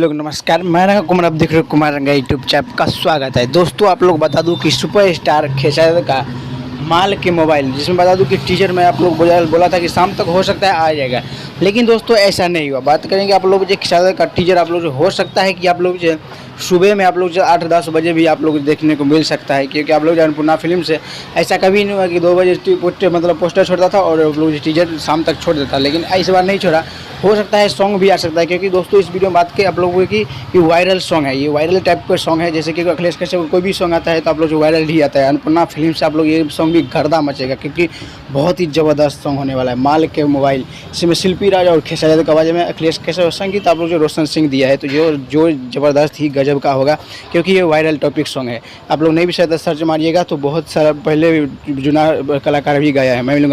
लोग नमस्कार, मैं रंगा कुमार, आप देख रहे हो कुमार रंगा यूट्यूब चैनल का स्वागत है। दोस्तों आप लोग बता दूं कि सुपर स्टार खेसारी का माल के मोबाइल, जिसमें बता दूं कि टीजर में आप लोग बोला था कि शाम तक हो सकता है आ जाएगा, लेकिन दोस्तों ऐसा नहीं हुआ। बात करेंगे आप लोग जो खेसारी का टीजर आप लोग हो सकता है कि आप लोग जो सुबह में आप लोग जो 8-10 बजे भी आप लोग देखने को मिल सकता है, क्योंकि आप लोग जो अन्नपूर्णा फिल्म से ऐसा कभी नहीं हुआ कि 2 बजे मतलब पोस्टर छोड़ता था और आप लोग टीजर शाम तक छोड़ देता, लेकिन इस बार नहीं छोड़ा। हो सकता है सॉन्ग भी आ सकता है, क्योंकि दोस्तों इस वीडियो में बात की आप लोगों की ये वायरल सॉन्ग है, ये वायरल टाइप का सॉन्ग है। जैसे कि अखिलेश कश्यप कोई भी सॉन्ग आता है तो आप लोग जो वायरल ही आता है, अन्नपूर्णा फिल्म से आप लोग ये सॉन्ग भी गर्दा मचेगा, क्योंकि बहुत ही ज़बरदस्त सॉन्ग होने वाला है माल के मोबाइल। इसमें शिल्पी राज और खेसारी की आवाज़ में अखिलेश कश्यप, संगीत आप लोग जो रोशन सिंह दिया है, तो जो ज़बरदस्त ही गजब का होगा, क्योंकि ये वायरल टॉपिक सॉन्ग है। आप लोग नहीं भी शायद सर्च मारिएगा तो बहुत सारा पहले जुना कलाकार भी गाया है। मैं मिलूंगा।